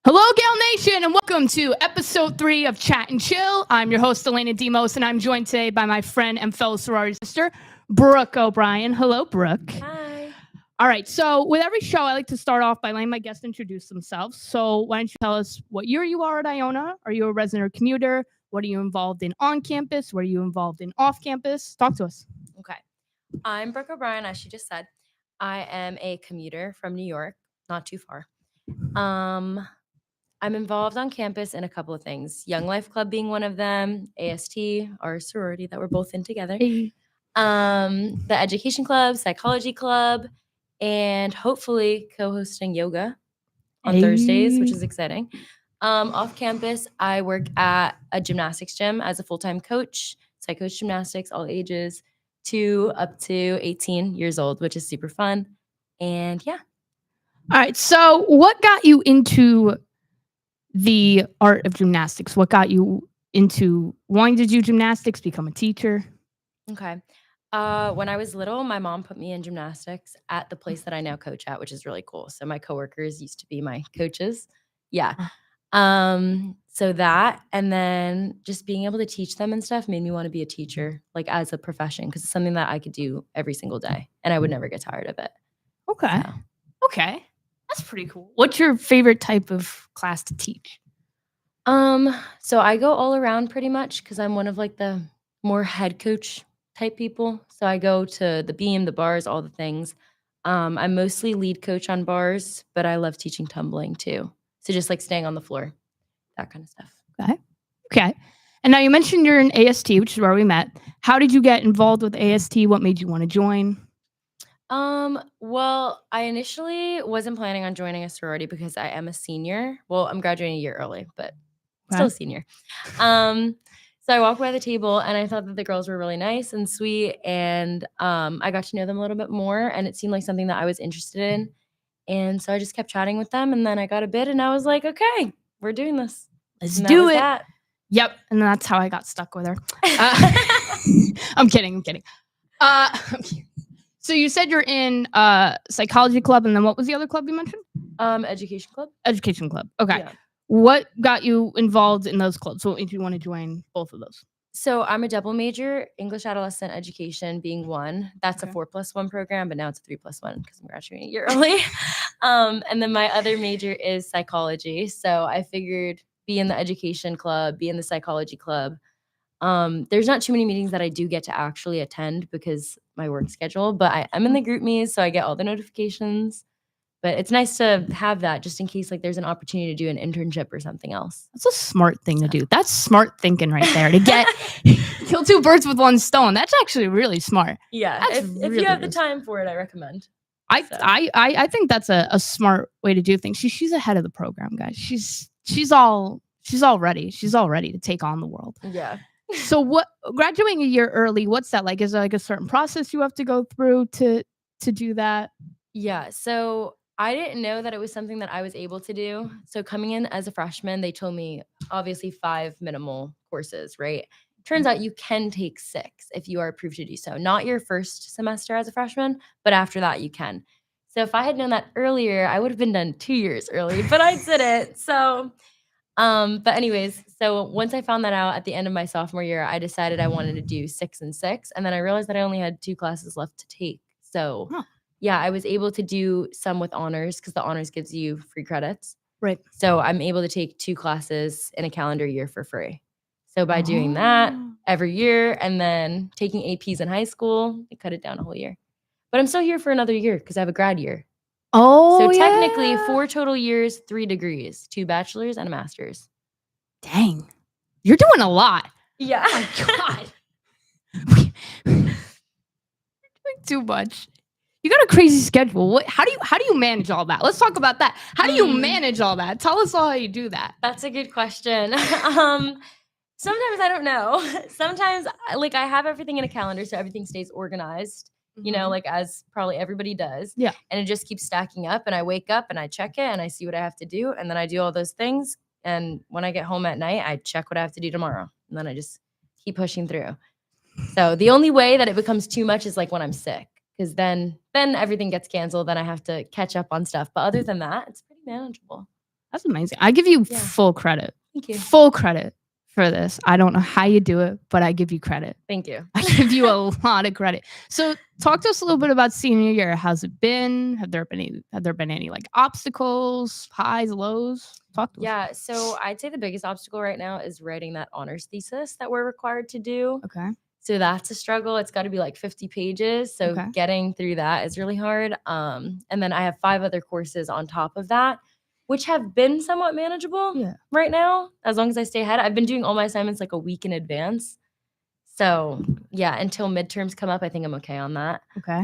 Hello, Gal Nation, and welcome to episode 3 of Chat and Chill. I'm your host, Elena Demos, and I'm joined today by my friend and fellow sorority sister, Brooke O'Brien. Hello, Brooke. Hi. All right, so with every show, I like to start off by letting my guests introduce themselves. So why don't you tell us what year you are at Iona? Are you a resident or commuter? What are you involved in on campus? What are you involved in off campus? Talk to us. Okay. I'm Brooke O'Brien, as she just said. I am a commuter from New York, not too far. I'm involved on campus in a couple of things. Young Life Club being one of them, AST, our sorority that we're both in together. Hey. The Education Club, Psychology Club, and hopefully co-hosting yoga on Thursdays, which is exciting. Off campus, I work at a gymnastics gym as a full-time coach. So I coach gymnastics, all ages, up to 18 years old, which is super fun. And yeah. All right, so what got you into the art of gymnastics? What got you into wanting to do gymnastics, become a teacher? Okay. When I was little, my mom put me in gymnastics at the place that I now coach at, which is really cool. So my coworkers used to be my coaches. Yeah. So that, and then just being able to teach them and stuff made me want to be a teacher, like as a profession, because it's something that I could do every single day and I would never get tired of it. Okay. So. Okay. That's pretty cool. What's your favorite type of class to teach? So I go all around pretty much because I'm one of like the more head coach type people. So I go to the beam, the bars, all the things. I'm mostly lead coach on bars, but I love teaching tumbling too. So just like staying on the floor, that kind of stuff. Okay. And now you mentioned you're in AST, which is where we met. How did you get involved with AST? What made you want to join? Well, I initially wasn't planning on joining a sorority because I am a senior. Well, I'm graduating a year early, but still a senior. So I walked by the table and I thought that the girls were really nice and sweet. And I got to know them a little bit more and it seemed like something that I was interested in. And so I just kept chatting with them and then I got a bid and I was like, okay, we're doing this. Let's do it. That. Yep. And that's how I got stuck with her. I'm kidding. So you said you're in psychology club, and then what was the other club you mentioned? Education club. Education club. Okay. Yeah. What got you involved in those clubs? What made you want to join both of those? So I'm a double major, English adolescent education being one. That's a 4+1 program, but now it's a 3+1 because I'm graduating a year early. And then my other major is psychology. So I figured be in the education club, be in the psychology club. There's not too many meetings that I do get to actually attend because my work schedule, but I'm in the group me's, so I get all the notifications. But it's nice to have that just in case like there's an opportunity to do an internship or something else. That's a smart thing to do. That's smart thinking right there to get kill two birds with one stone. That's actually really smart. Yeah, if you have the time for it, I recommend. I think that's a smart way to do things. She's ahead of the program, guys. She's all ready. She's all ready to take on the world. Yeah. So what graduating a year early, what's that like? Is there like a certain process you have to go through to do that? Yeah. So I didn't know that it was something that I was able to do. So coming in as a freshman, they told me obviously 5 minimal courses, right? Turns out you can take 6 if you are approved to do so. Not your first semester as a freshman, but after that you can. So if I had known that earlier, I would have been done 2 years early, but I didn't. So but anyways, so once I found that out at the end of my sophomore year, I decided I wanted to do 6 and 6. And then I realized that I only had 2 classes left to take. So yeah, I was able to do some with honors because the honors gives you free credits. Right. So I'm able to take 2 classes in a calendar year for free. So by doing that every year and then taking APs in high school, it cut it down a whole year. But I'm still here for another year because I have a grad year. Oh, so technically 4 total years, 3 degrees, 2 bachelors and a master's. Dang, you're doing a lot. Yeah. Oh my God. You're doing too much. You got a crazy schedule. How do you manage all that? Let's talk about that. How do you manage all that? Tell us all how you do that. That's a good question. Sometimes I don't know. Sometimes like I have everything in a calendar so everything stays organized. You know, like as probably everybody does. Yeah. And it just keeps stacking up and I wake up and I check it and I see what I have to do. And then I do all those things. And when I get home at night, I check what I have to do tomorrow. And then I just keep pushing through. So the only way that it becomes too much is like when I'm sick. Because then everything gets canceled. Then I have to catch up on stuff. But other than that, it's pretty manageable. That's amazing. I give you Yeah. full credit. Thank you. Full credit for this. I don't know how you do it, but I give you credit. Thank you. I give you a lot of credit. So talk to us a little bit about senior year. How's it been? Have there been any like obstacles, highs, lows? Talk to us. Yeah, so I'd say the biggest obstacle right now is writing that honors thesis that we're required to do. Okay. So that's a struggle. It's got to be like 50 pages. So Okay. getting through that is really hard. And then I have 5 other courses on top of that, which have been somewhat manageable Yeah. right now, as long as I stay ahead. I've been doing all my assignments like a week in advance. So yeah, until midterms come up, I think I'm okay on that. Okay.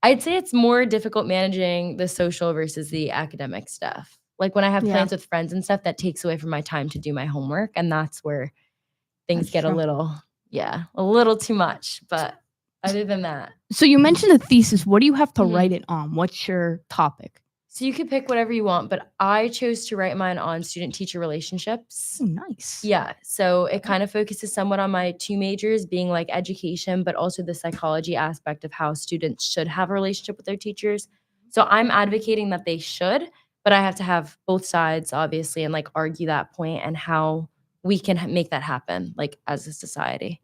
I'd say it's more difficult managing the social versus the academic stuff. Like when I have Yeah. plans with friends and stuff, that takes away from my time to do my homework. And that's where things That's get true. a little too much. But other than that. So you mentioned a thesis. What do you have to Mhm. write it on? What's your topic? So you could pick whatever you want, but I chose to write mine on student-teacher relationships. Oh, nice. Yeah, so it kind of focuses somewhat on my 2 majors being like education, but also the psychology aspect of how students should have a relationship with their teachers. So I'm advocating that they should, but I have to have both sides obviously and like argue that point and how we can make that happen like as a society.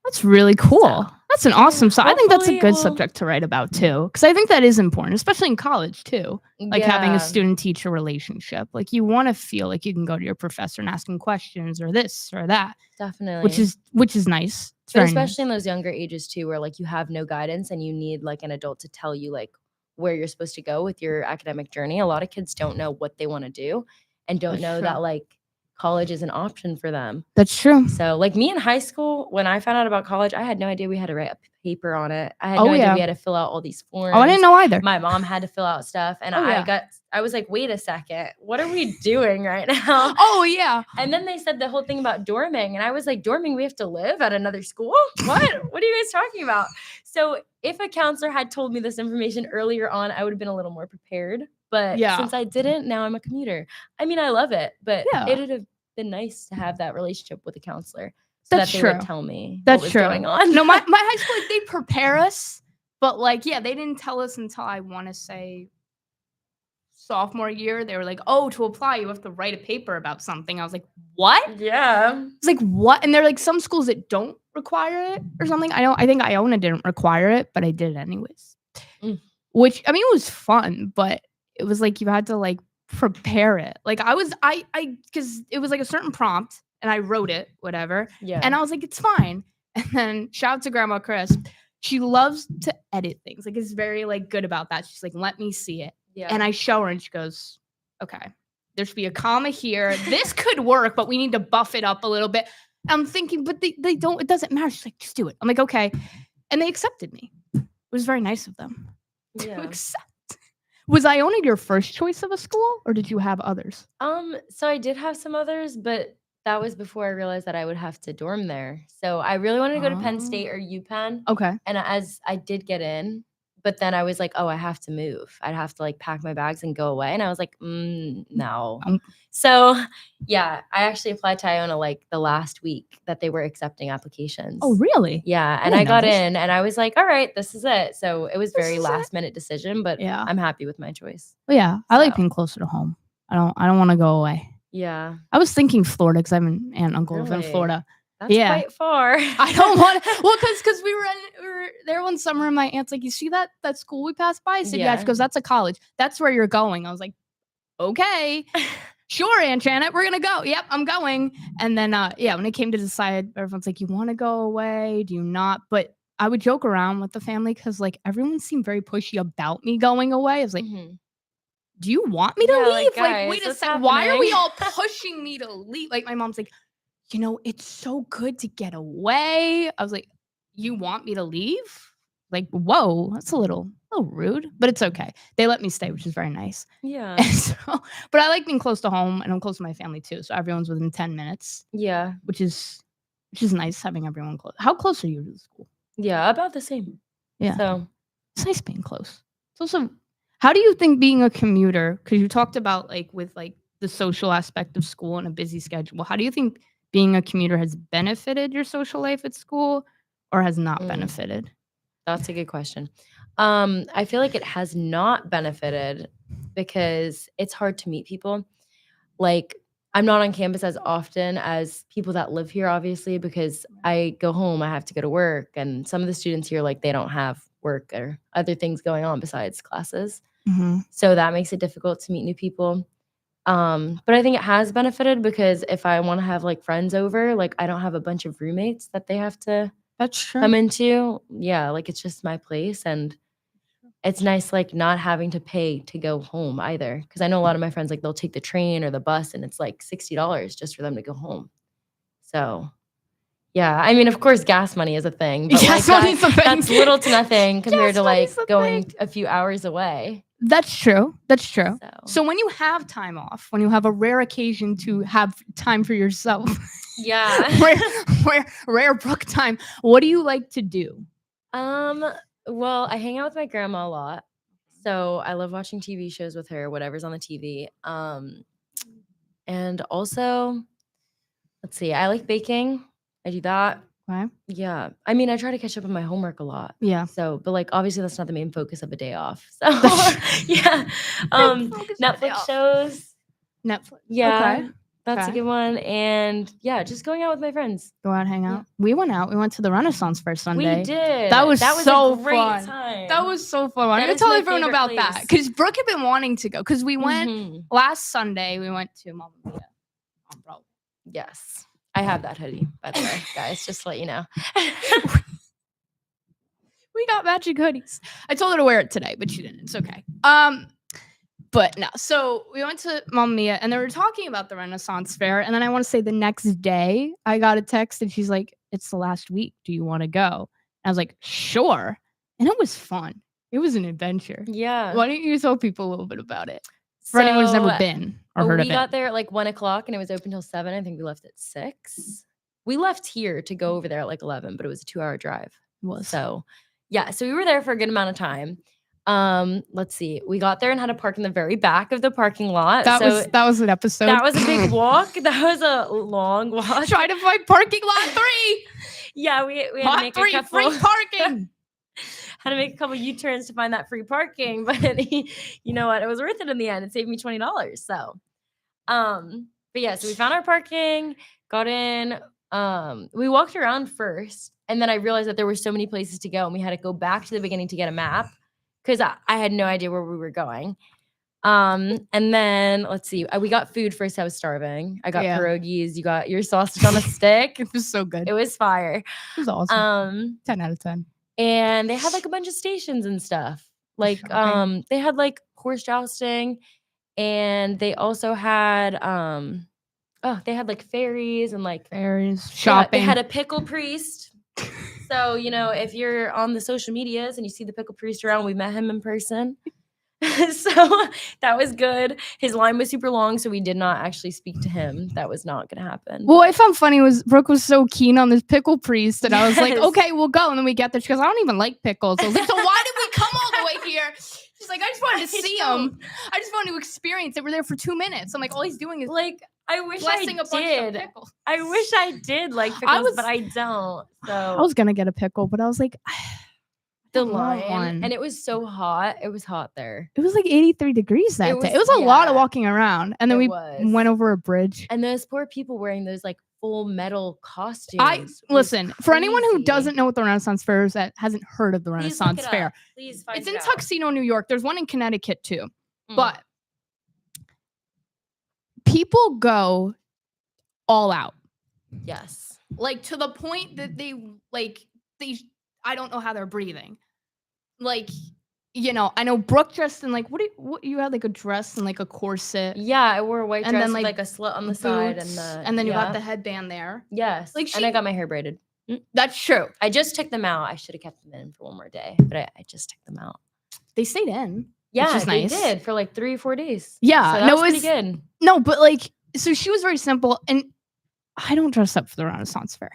That's really cool. So, That's an awesome. So I think that's a hopefully it good will- subject to write about too, because I think that is important, especially in college too. Like having a Yeah, student-teacher relationship. Like you want to feel like you can go to your professor and ask him questions or this or that, definitely. which is nice. It's But very especially nice. in those younger ages too, where like you have no guidance and you need like an adult to tell you like where you're supposed to go with your academic journey. A lot of kids don't know what they want to do and don't That's know true. that like college is an option for them. That's true. So like me in high school, when I found out about college, I had no idea we had to write a paper on it. I had Oh, no idea yeah. we had to fill out all these forms. Oh, I didn't know either. My mom had to fill out stuff and Oh, yeah. I was like, wait a second, what are we doing right now? Oh, yeah. And then they said the whole thing about dorming. And I was like, dorming, we have to live at another school? What? What are you guys talking about? So if a counselor had told me this information earlier on, I would have been a little more prepared. But Yeah. since I didn't, now I'm a commuter. I mean, I love it, but Yeah. it would have been nice to have that relationship with a counselor so That's that they true. would tell me That's what was true. going on. No, my high school, like, they prepare us, but like, yeah, they didn't tell us until I want to say sophomore year. They were like, oh, to apply, you have to write a paper about something. I was like, what? Yeah. It's like, what? And they're like, some schools that don't require it or something. I think Iona didn't require it, but I did it anyways. Mm. Which, I mean, it was fun, but it was like you had to like prepare it. Like because it was like a certain prompt and I wrote it, whatever. Yeah. And I was like, it's fine. And then shout out to Grandma Chris. She loves to edit things. Like, is very like good about that. She's like, let me see it. Yeah. And I show her and she goes, okay, there should be a comma here. This could work, but we need to buff it up a little bit. I'm thinking, but they don't, it doesn't matter. She's like, just do it. I'm like, okay. And they accepted me. It was very nice of them to Yeah. accept. Was Iona your first choice of a school or did you have others? So I did have some others, but that was before I realized that I would have to dorm there. So I really wanted to go to Penn State or UPenn. Okay. And as I did get in, but then I was like, oh, I have to move. I'd have to like pack my bags and go away. And I was like, no. So yeah, I actually applied to Iona like the last week that they were accepting applications. Oh, really? Yeah. And didn't I know got this. in and I was like, all right, this is it. So it was This very is it. last minute decision, but Yeah. I'm happy with my choice. Well, yeah. I like So. being closer to home. I don't want to go away. Yeah. I was thinking Florida because I have an aunt and uncle live in Really? Florida. That's Yeah. quite far. I don't want well, because we were there one summer and my aunt's like, you see that school we passed by? I said, yeah. She Yeah. goes, that's a college. That's where you're going. I was like, okay. Sure, Aunt Janet, we're gonna go. Yep, I'm going. And then yeah, when it came to decide, everyone's like, you want to go away? Do you not? But I would joke around with the family because like everyone seemed very pushy about me going away. I was like, Mhm. do you want me to Yeah, leave? like, Like, guys, wait a what's second. Why are we happening? all pushing me to leave? Like, my mom's like, you know, it's so good to get away. I was like, you want me to leave? Like, whoa, that's a little rude, but it's okay. They let me stay, which is very nice. Yeah. And so, but I like being close to home and I'm close to my family too. So everyone's within 10 minutes, Yeah. which is nice having everyone close. How close are you to the school? Yeah. About the same. Yeah. So It's nice being close. It's also, how do you think being a commuter, because you talked about like with like the social aspect of school and a busy schedule, how do you think being a commuter has benefited your social life at school or has not Mm. benefited? that's a good question. I feel like it has not benefited because it's hard to meet people. Like, I'm not on campus as often as people that live here, obviously, because I go home, I have to go to work, and some of the students here, like, they don't have work or other things going on besides classes. Mm-hmm. So that makes it difficult to meet new people. But I think it has benefited because if I want to have like friends over, like I don't have a bunch of roommates that they have to That's true. come into. Yeah, like it's just my place, and it's nice like not having to pay to go home either. Because I know a lot of my friends like they'll take the train or the bus, and it's like $60 just for them to go home. So yeah, I mean, of course, gas money is a thing, but Gas like money's a thing. that's little to nothing compared Gas to like money's a going thing. a few hours away. That's true. That's true. So So when you have time off, when you have a rare occasion to have time for yourself, yeah. rare Brooke time, what do you like to do? Well, I hang out with my grandma a lot. So I love watching TV shows with her, whatever's on the TV. And also, let's see, I like baking. I do that. Okay. Yeah. I mean, I try to catch up on my homework a lot. Yeah. So, but like obviously that's not the main focus of a day off. So That's yeah. Focus on the day Netflix off. shows. Netflix. Yeah. Okay. That's a Okay. good one. And yeah, just going out with my friends. Go out, hang out. Yeah. We went out. We went to the Renaissance Fair Sunday. We did. That was so a great fun. time. That was so fun. I'm That gonna is tell my everyone favorite about that place. because Brooke had been wanting to go because we went Mhm. last Sunday. We went to Mamma Mia on Broadway. Yes. I have that hoodie, by the way, guys, just to let you know. We got matching hoodies. I told her to wear it today, but she didn't. It's okay. But no. So we went to Mamma Mia, and they were talking about the Renaissance Fair. And then I want to say the next day, I got a text, and she's like, "It's the last week. Do you want to go?" And I was like, "Sure." And it was fun. It was an adventure. Yeah. Why don't you tell people a little bit about it for anyone who's never been or heard of we it? got there at like 1:00 and it was open till 7. I think we left at 6. We left here to go over there at like 11, but it was a 2-hour drive. It was. So yeah, so we were there for a good amount of time. Let's see. We got there and had to park in the very back of the parking lot. That So was an episode. that was a big walk. That was a long walk. Try to find parking lot 3. Yeah, we had to Lot make 3 a couple free parking. had to make a couple U-turns to find that free parking, but you know what? It was worth it in the end. It saved me $20. So, but yeah, so we found our parking, got in. We walked around first, and then I realized that there were so many places to go, and we had to go back to the beginning to get a map because I had no idea where we were going. And then let's see, we got food first. I was starving. I got pierogies. You got your sausage on a stick. It was so good. It was fire. It was awesome. 10 out of 10. And they had like a bunch of stations and stuff. Like Shopping. they had like horse jousting, and they also had they had like fairies and like Fairies, yeah, shopping. they had a pickle priest. So, you know, if you're on the social medias and you see the pickle priest around, we met him in person. So that was good. His line was super long, so we did not actually speak to him. That was not going to happen. What I found funny was Brooke was so keen on this pickle priest, and I was like, Yes. okay, we'll go. And then we get there. She goes, I don't even like pickles. I was like, so why did we come all the way here? She's like, I just wanted to see him. I just wanted to experience it. We're there for 2 minutes. I'm like, all he's doing is Like, I wish blessing I a bunch of did. pickles. I wish I did like pickles, was- but I don't. So I was gonna get a pickle, but I was like, the I want line, one. and it was so hot. It was hot there. It was like 83 degrees that day. It was a lot of walking around, and then It we was. went over a bridge. And those poor people wearing those like full metal costumes. Listen, for anyone who crazy. doesn't know what the Renaissance Fair is, that hasn't heard of the Please look Renaissance it Fair, up. Please find it's it in out. Tuxedo, New York. There's one in Connecticut too, Mm. but people go all out, Yes. like to the point that they I don't know how they're breathing. Like, you know, I know Brooke dressed in like what you had like a dress and like a corset, Yeah, I wore a white And dress then, with like, like a slit on the side and boots, the and then you got yeah. the headband there. Yes. like, and I she- got my hair braided. That's true. I just took them out. I should have kept them in for one more day, but I just took them out. They stayed in. Yeah, is they nice. did for like 3 or 4 days. Yeah, So that no, was it pretty good. No, but like, so she was very simple, and I don't dress up for the Renaissance Fair,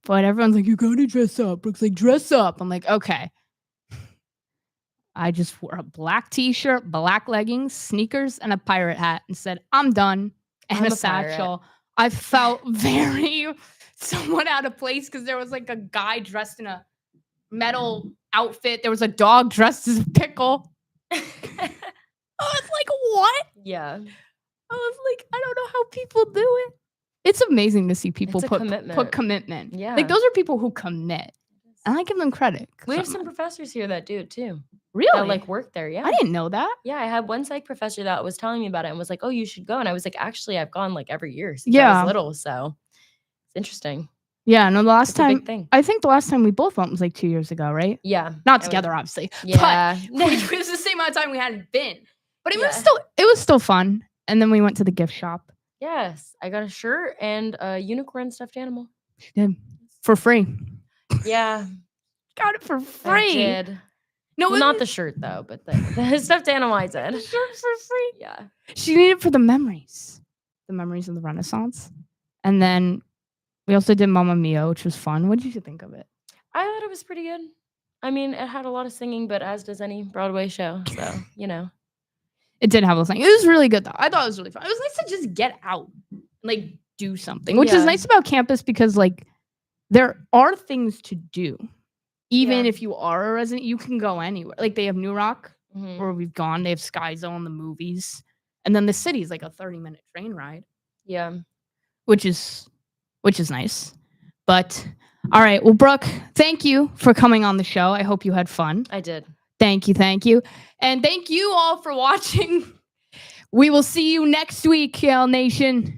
but everyone's like, you gotta dress up. Brooke's like, dress up. I'm like, okay. I just wore a black t-shirt, black leggings, sneakers, and a pirate hat, and said, I'm done, and I'm a a pirate. satchel. I felt very somewhat out of place because there was like a guy dressed in a metal outfit. There was a dog dressed as a pickle. I was like, what? Yeah. I was like, I don't know how people do it. It's amazing to see people It's a put commitment. commitment. Yeah. Like those are people who commit. And I give them credit. We have some professors here that do it too. Really? That like work there. Yeah. I didn't know that. Yeah, I had one psych professor that was telling me about it and was like, "Oh, you should go." And I was like, "Actually, I've gone like every year since I was little, so it's interesting." Yeah, no, the last It's a time big thing. I think the last time we both went was like 2 years ago, right? Yeah. Not together, obviously. Yeah. But which was the same amount of time we hadn't been. But it Yeah. was still fun. And then we went to the gift shop. Yes, I got a shirt and a unicorn stuffed animal. She did. For free. Yeah. Got it for I free. did. No, Well, not the shirt though, but the stuffed animal I did. the shirt for free. Yeah. She needed it for the memories. The memories of the Renaissance. And then we also did Mamma Mia, which was fun. What did you think of it? I thought it was pretty good. I mean, it had a lot of singing, but as does any Broadway show. So, you know. It did have a thing. It was really good though. I thought it was really fun. It was nice to just get out and like do something, which is nice about campus because like there are things to do. Even if you are a resident, you can go anywhere. Like they have New Rock, where we've gone. They have Sky Zone, the movies, and then the city's like a 30-minute train ride. Yeah, which is nice. But all right, well, Brooke, thank you for coming on the show. I hope you had fun. I did. Thank you, and thank you all for watching. We will see you next week, Yale Nation.